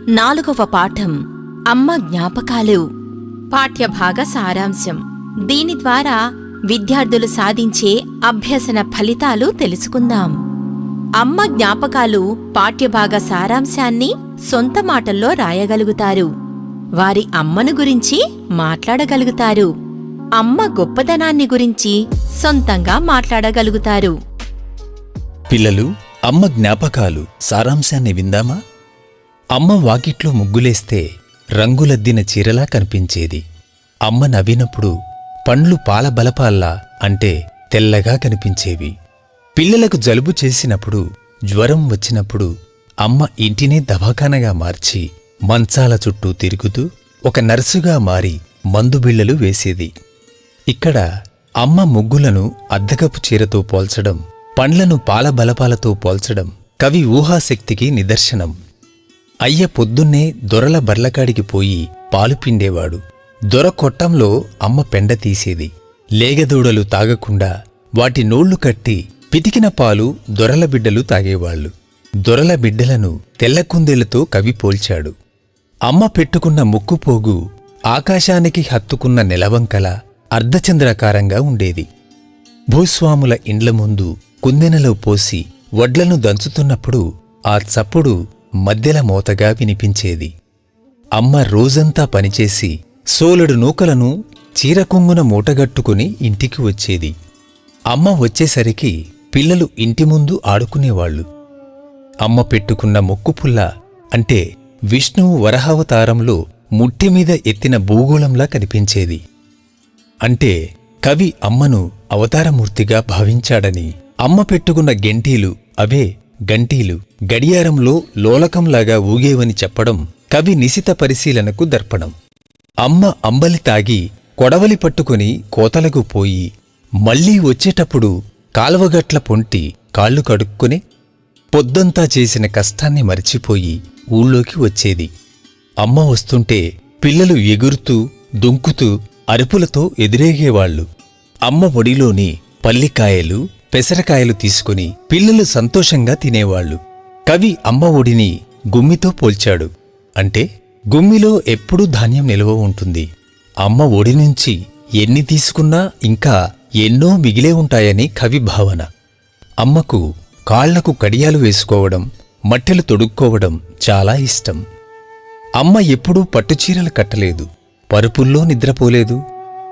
4వ పాఠం అమ్మ జ్ఞాపకాలు. పాఠ్యభాగ సారాంశం. దీని ద్వారా విద్యార్థులు సాధించే అభ్యసన ఫలితాలు తెలుసుకుందాం. అమ్మ జ్ఞాపకాలు పాఠ్యభాగ సారాంశాన్ని సొంత మాటల్లో రాయగలుగుతారు. వారి అమ్మను గురించి మాట్లాడగలుగుతారు. అమ్మ గొప్పదనాన్ని గురించి సొంతంగా మాట్లాడగలుగుతారు. పిల్లలు, అమ్మ జ్ఞాపకాలు సారాంశాన్ని విందామా? అమ్మ వాకిట్లో ముగ్గులేస్తే రంగులద్దిన చీరలా కనిపించేది. అమ్మ నవ్వినప్పుడు పండ్లు పాల బలపాల్లా అంటే తెల్లగా కనిపించేవి. పిల్లలకు జలుబు చేసినప్పుడు, జ్వరం వచ్చినప్పుడు అమ్మ ఇంటినే దవాఖానగా మార్చి మంచాల చుట్టూ తిరుగుతూ ఒక నర్సుగా మారి మందుబిళ్లలు వేసేది. ఇక్కడ అమ్మ ముగ్గులను అద్దకపు చీరతో పోల్చడం, పండ్లను పాల బలపాలతో పోల్చడం కవి ఊహాశక్తికి నిదర్శనం. అయ్య పొద్దున్నే దొరల బర్లకాడికి పోయి పాలు పిండేవాడు. దొర కొట్టంలో అమ్మ పెండ తీసేది. లేగదూడలు తాగకుండా వాటి నోళ్లు కట్టి పితికిన పాలు దొరల బిడ్డలు తాగేవాళ్లు. దొరల బిడ్డలను తెల్లకుందేళ్లతో కవి పోల్చాడు. అమ్మ పెట్టుకున్న ముక్కుపోగు ఆకాశానికి హత్తుకున్న నెలవంకల అర్ధచంద్రాకారంగా ఉండేది. భూస్వాముల ఇండ్ల ముందు కుందెనలో పోసి వడ్లను దంచుతున్నప్పుడు ఆ చప్పుడు మధ్యల మోతగా వినిపించేది. అమ్మ రోజంతా పనిచేసి సోలెడు నూకలను చీరకొంగున మూటగట్టుకుని ఇంటికి వచ్చేది. అమ్మ వచ్చేసరికి పిల్లలు ఇంటి ముందు ఆడుకునేవాళ్లు. అమ్మ పెట్టుకున్న ముక్కుపుల్ల అంటే విష్ణువు వరహావతారంలో ముట్టిమీద ఎత్తిన భూగోళంలా కనిపించేది. అంటే కవి అమ్మను అవతారమూర్తిగా భావించాడని. అమ్మ పెట్టుకున్న గెంటీలు అవే గంటీలు గడియారంలో లోలకంలాగా ఊగేవని చెప్పడం కవి నిశిత పరిశీలనకు దర్పణం. అమ్మ అంబలి తాగి కొడవలి పట్టుకుని కోతలకు పోయి మళ్లీ వచ్చేటప్పుడు కాల్వగట్ల పొంటి కాళ్లు కడుక్కుని పొద్దంతా చేసిన కష్టాన్ని మరిచిపోయి ఊళ్ళోకి వచ్చేది. అమ్మ వస్తుంటే పిల్లలు ఎగురుతూ దుంకుతూ అరుపులతో ఎదురేగేవాళ్లు. అమ్మ ఒడిలోని పల్లికాయలు పెసరకాయలు తీసుకుని పిల్లలు సంతోషంగా తినేవాళ్లు. కవి అమ్మ ఒడిని గుమ్మితో పోల్చాడు. అంటే గుమ్మిలో ఎప్పుడూ ధాన్యం నిల్వ ఉంటుంది. అమ్మ ఒడి నుంచి ఎన్ని తీసుకున్నా ఇంకా ఎన్నో మిగిలే ఉంటాయని కవి భావన. అమ్మకు కాళ్లకు కడియాలు వేసుకోవడం, మట్టెలు తొడుక్కోవడం చాలా ఇష్టం. అమ్మ ఎప్పుడూ పట్టుచీరలు కట్టలేదు, పరుపుల్లో నిద్రపోలేదు.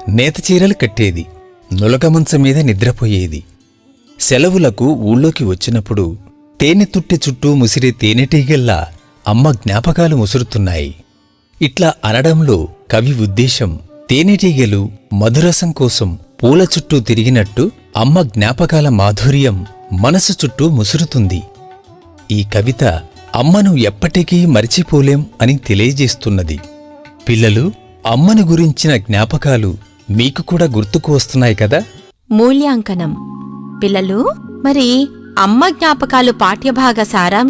నేతచీరలు కట్టేది, నులకమంచం మీద నిద్రపోయేది. సెలవులకు ఊళ్ళోకి వచ్చినప్పుడు తేనెతుట్టె చుట్టూ ముసిరే తేనెటీగల్లా అమ్మ జ్ఞాపకాలు ముసురుతున్నాయి. ఇట్లా అనడంలో కవి ఉద్దేశం తేనెటీగలు మధురసం కోసం పూల చుట్టూ తిరిగినట్టు అమ్మ జ్ఞాపకాల మాధుర్యం మనసు చుట్టూ ముసురుతుంది. ఈ కవిత అమ్మను ఎప్పటికీ మరిచిపోలేం అని తెలియజేస్తున్నది. పిల్లలు, అమ్మను గురించిన జ్ఞాపకాలు మీకు కూడా గుర్తుకు వస్తున్నాయి కదా? మూల్యాంకనం. పిల్లలు, మరి అమ్మ జ్ఞాపకాలు పాఠ్యభాగ సారాంశం